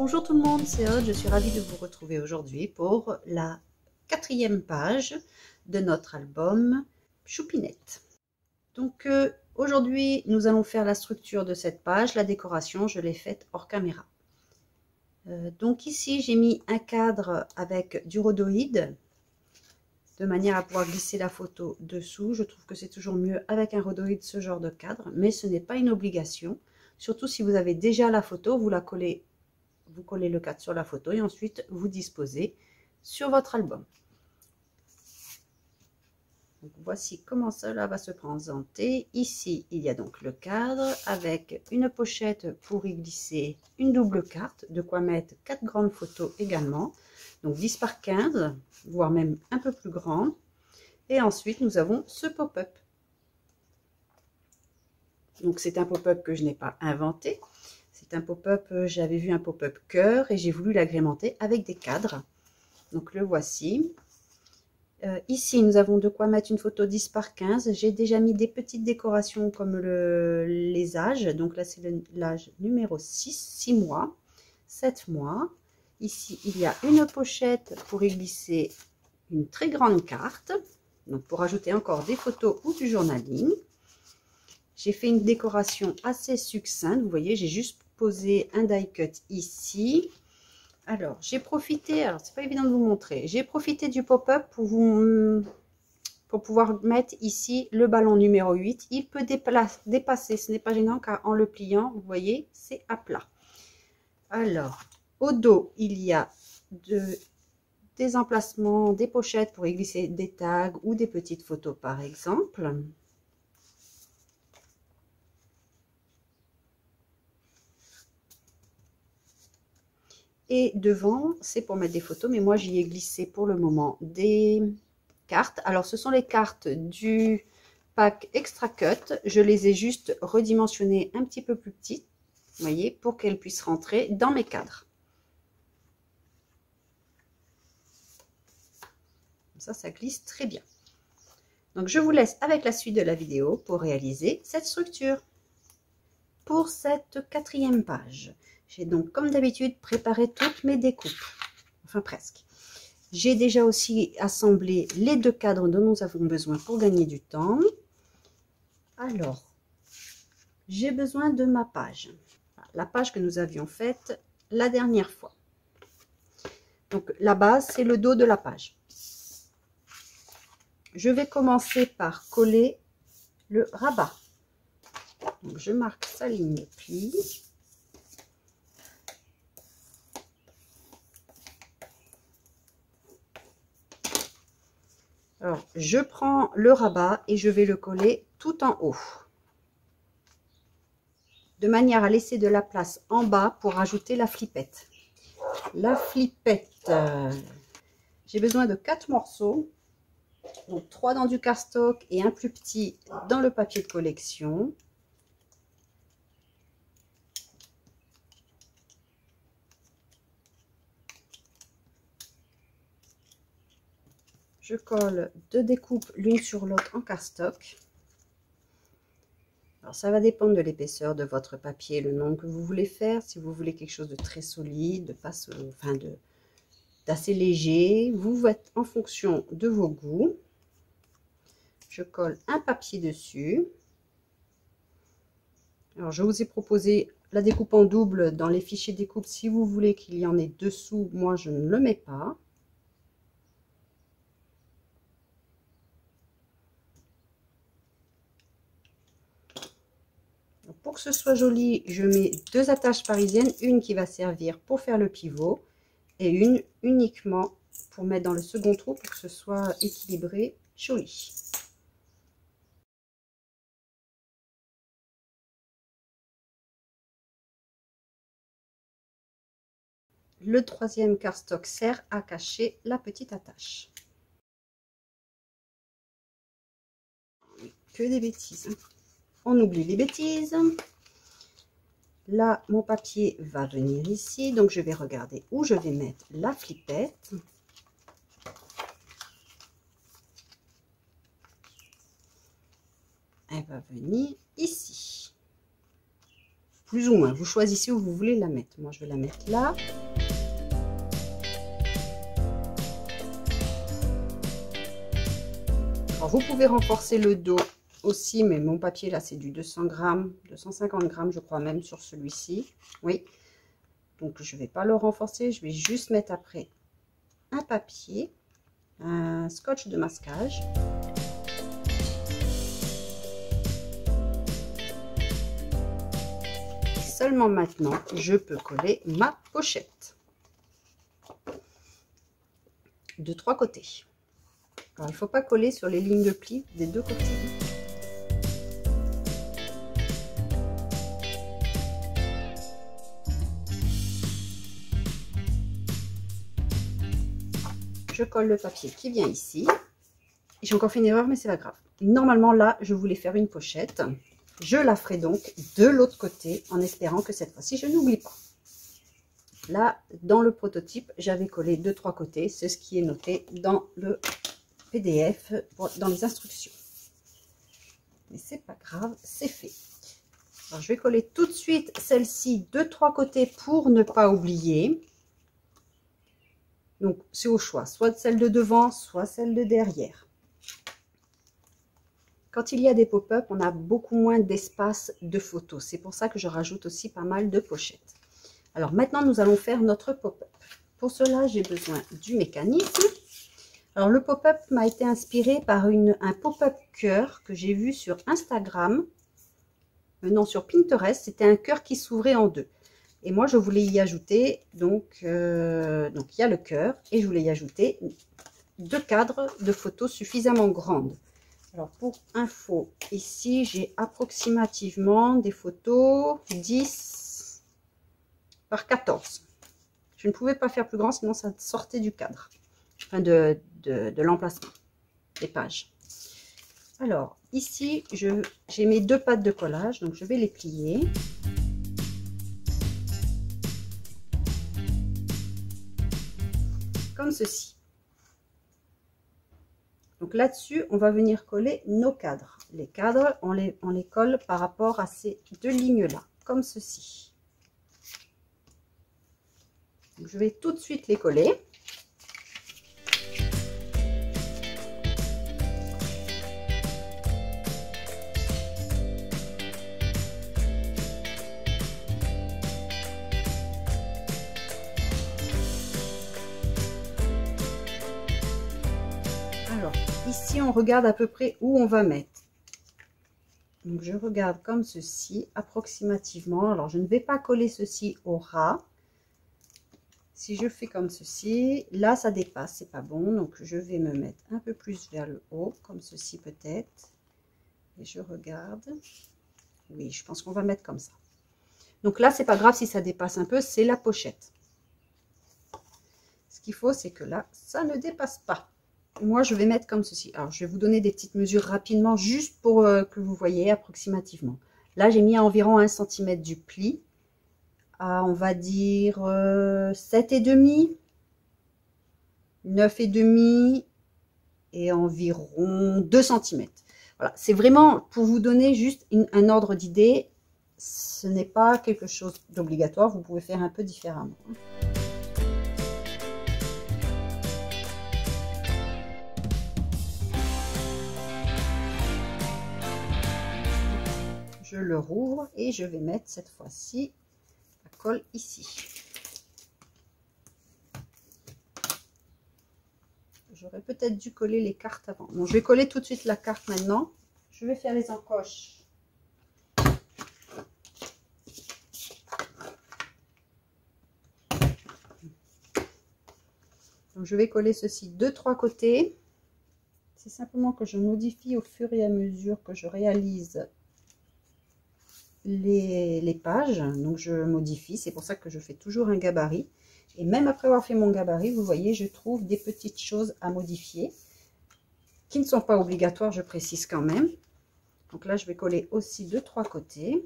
Bonjour tout le monde, c'est Aude, je suis ravie de vous retrouver aujourd'hui pour la 4e page de notre album Choupinette. Donc aujourd'hui nous allons faire la structure de cette page, la décoration je l'ai faite hors caméra. Donc ici j'ai mis un cadre avec du rhodoïde de manière à pouvoir glisser la photo dessous. Je trouve que c'est toujours mieux avec un rhodoïde ce genre de cadre, mais ce n'est pas une obligation. Surtout si vous avez déjà la photo, vous collez le cadre sur la photo et ensuite vous disposez sur votre album. Donc, voici comment cela va se présenter. Ici, il y a donc le cadre avec une pochette pour y glisser une double carte, de quoi mettre 4 grandes photos également, donc 10 par 15, voire même un peu plus grand. Et ensuite, nous avons ce pop-up. Donc, c'est un pop-up que je n'ai pas inventé. C'est un pop-up, j'avais vu un pop-up cœur et j'ai voulu l'agrémenter avec des cadres. Donc, le voici. Ici, nous avons de quoi mettre une photo 10 par 15. J'ai déjà mis des petites décorations comme les âges. Donc là, c'est l'âge numéro 6 mois, 7 mois. Ici, il y a une pochette pour y glisser une très grande carte. Donc, pour ajouter encore des photos ou du journaling. J'ai fait une décoration assez succincte. Vous voyez, j'ai juste posé un die cut ici. Alors, j'ai profité, alors c'est pas évident de vous montrer, j'ai profité du pop-up pour pouvoir mettre ici le ballon numéro 8. Il peut dépasser, ce n'est pas gênant car en le pliant, vous voyez, c'est à plat. Alors, au dos, il y a des emplacements, des pochettes pour y glisser des tags ou des petites photos par exemple. Et devant, c'est pour mettre des photos, mais moi j'y ai glissé pour le moment des cartes. Alors ce sont les cartes du pack Extra Cut. Je les ai juste redimensionnées un petit peu plus petites, vous voyez, pour qu'elles puissent rentrer dans mes cadres. Ça glisse très bien. Donc je vous laisse avec la suite de la vidéo pour réaliser cette structure. Pour cette 4e page, j'ai donc comme d'habitude préparé toutes mes découpes, enfin presque. J'ai déjà aussi assemblé les 2 cadres dont nous avons besoin pour gagner du temps. Alors, j'ai besoin de ma page, la page que nous avions faite la dernière fois. Donc la base, c'est le dos de la page. Je vais commencer par coller le rabat. Donc, je marque sa ligne de pli. Alors, je prends le rabat et je vais le coller tout en haut. De manière à laisser de la place en bas pour ajouter la flippette. La flippette, j'ai besoin de 4 morceaux. Donc 3 dans du cardstock et un plus petit dans le papier de collection. Je colle 2 découpes l'une sur l'autre en cardstock. Alors ça va dépendre de l'épaisseur de votre papier, le nombre que vous voulez faire. Si vous voulez quelque chose de très solide, d'assez léger, vous faites en fonction de vos goûts. Je colle un papier dessus. Alors je vous ai proposé la découpe en double dans les fichiers découpe si vous voulez qu'il y en ait dessous. Moi je ne le mets pas. Pour que ce soit joli, je mets 2 attaches parisiennes, une qui va servir pour faire le pivot et une uniquement pour mettre dans le second trou pour que ce soit équilibré, joli. Le 3e cardstock sert à cacher la petite attache. Que des bêtises. On oublie les bêtises. Là, mon papier va venir ici, donc je vais regarder où je vais mettre la flippette. Elle va venir ici. Vous plus ou moins. Vous choisissez où vous voulez la mettre. Moi, je vais la mettre là. Alors, vous pouvez renforcer le dos aussi, mais mon papier là, c'est du 200 grammes, 250 grammes, je crois même sur celui-ci. Oui. Donc, je ne vais pas le renforcer. Je vais juste mettre après un papier, un scotch de masquage. Seulement maintenant, je peux coller ma pochette de 3 côtés. Alors, il ne faut pas coller sur les lignes de pli des 2 côtés. Je colle le papier qui vient ici. J'ai encore fait une erreur, mais c'est pas grave. Normalement, là, je voulais faire une pochette. Je la ferai donc de l'autre côté en espérant que cette fois-ci, je n'oublie pas. Là, dans le prototype, j'avais collé 2-3 côtés. C'est ce qui est noté dans le PDF, dans les instructions. Mais c'est pas grave, c'est fait. Alors, je vais coller tout de suite celle-ci 2-3 côtés pour ne pas oublier. Donc, c'est au choix, soit celle de devant, soit celle de derrière. Quand il y a des pop-up, on a beaucoup moins d'espace de photos. C'est pour ça que je rajoute aussi pas mal de pochettes. Alors maintenant, nous allons faire notre pop-up. Pour cela, j'ai besoin du mécanisme. Alors le pop-up m'a été inspiré par un pop-up cœur que j'ai vu sur Instagram. Non, sur Pinterest, c'était un cœur qui s'ouvrait en deux. Et moi, je voulais y ajouter, donc il y a le cœur, et je voulais y ajouter 2 cadres de photos suffisamment grandes. Alors, pour info, ici, j'ai approximativement des photos 10 par 14. Je ne pouvais pas faire plus grand, sinon ça sortait du cadre, enfin de l'emplacement des pages. Alors, ici, j'ai mes 2 pattes de collage, donc je vais les plier. Comme ceci. Donc là-dessus, on va venir coller nos cadres. Les cadres, on les colle par rapport à ces 2 lignes-là, comme ceci. Donc, je vais tout de suite les coller. Alors, ici, on regarde à peu près où on va mettre. Donc, je regarde comme ceci, approximativement. Alors, je ne vais pas coller ceci au ras. Si je fais comme ceci, là, ça dépasse, c'est pas bon. Donc, je vais me mettre un peu plus vers le haut, comme ceci peut-être. Et je regarde. Oui, je pense qu'on va mettre comme ça. Donc là, c'est pas grave si ça dépasse un peu, c'est la pochette. Ce qu'il faut, c'est que là, ça ne dépasse pas. Moi, je vais mettre comme ceci. Alors, je vais vous donner des petites mesures rapidement, juste pour que vous voyez approximativement. Là, j'ai mis à environ 1 cm du pli. À, on va dire, 7,5, 9,5 et environ 2 cm. Voilà, c'est vraiment pour vous donner juste un ordre d'idée. Ce n'est pas quelque chose d'obligatoire, vous pouvez faire un peu différemment. Je le rouvre et je vais mettre cette fois-ci la colle ici. J'aurais peut-être dû coller les cartes avant. Bon, je vais coller tout de suite la carte maintenant. Je vais faire les encoches. Donc, je vais coller ceci de 3 côtés. C'est simplement que je modifie au fur et à mesure que je réalise les pages. Donc, je modifie. C'est pour ça que je fais toujours un gabarit. Et même après avoir fait mon gabarit, vous voyez, je trouve des petites choses à modifier qui ne sont pas obligatoires, je précise quand même. Donc là, je vais coller aussi de 3 côtés.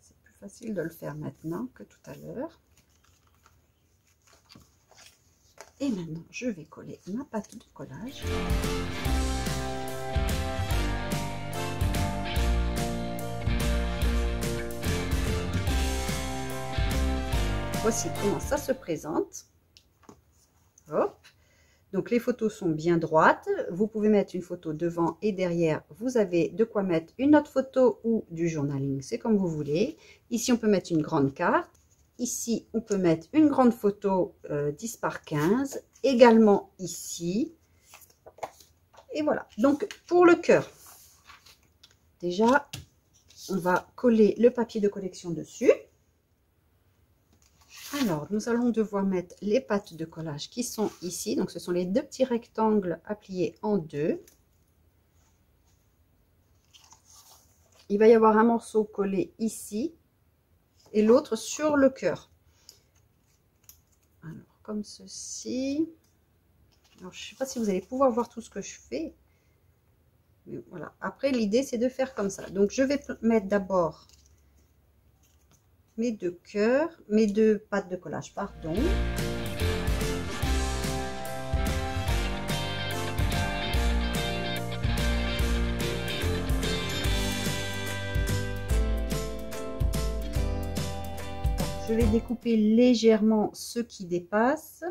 C'est plus facile de le faire maintenant que tout à l'heure. Et maintenant, je vais coller ma pâte de collage. voici comment ça se présente. Hop. Donc les photos sont bien droites. Vous pouvez mettre une photo devant et derrière. Vous avez de quoi mettre une autre photo ou du journaling, c'est comme vous voulez. Ici, on peut mettre une grande carte. Ici, on peut mettre une grande photo 10 par 15. Également ici. Et voilà. Donc pour le cœur, déjà, on va coller le papier de collection dessus. Alors, nous allons devoir mettre les pattes de collage qui sont ici. Donc, ce sont les deux petits rectangles à plier en deux. Il va y avoir un morceau collé ici et l'autre sur le cœur. Alors, comme ceci. Alors, je ne sais pas si vous allez pouvoir voir tout ce que je fais. Mais voilà. Après, l'idée, c'est de faire comme ça. Donc, je vais mettre d'abord mes deux cœurs, mes deux pattes de collage, pardon. Je vais découper légèrement ce qui dépasse.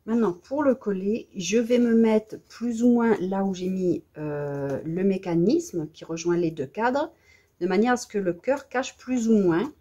Maintenant, pour le coller, je vais me mettre plus ou moins là où j'ai mis le mécanisme qui rejoint les deux cadres, de manière à ce que le cœur cache plus ou moins,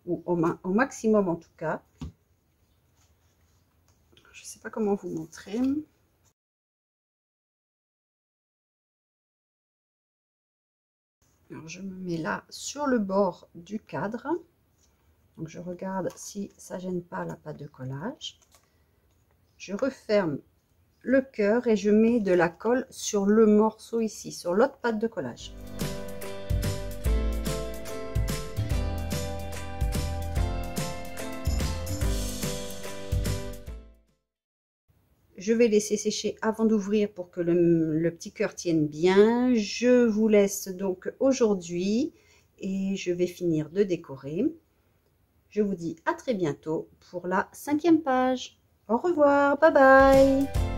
ou au maximum en tout cas. Je ne sais pas comment vous montrer. Alors, je me mets là sur le bord du cadre. Donc, je regarde si ça ne gêne pas la pâte de collage. Je referme le cœur et je mets de la colle sur le morceau ici, sur l'autre pâte de collage. Je vais laisser sécher avant d'ouvrir pour que le petit cœur tienne bien. Je vous laisse donc aujourd'hui et je vais finir de décorer. Je vous dis à très bientôt pour la 5e page. Au revoir, bye bye.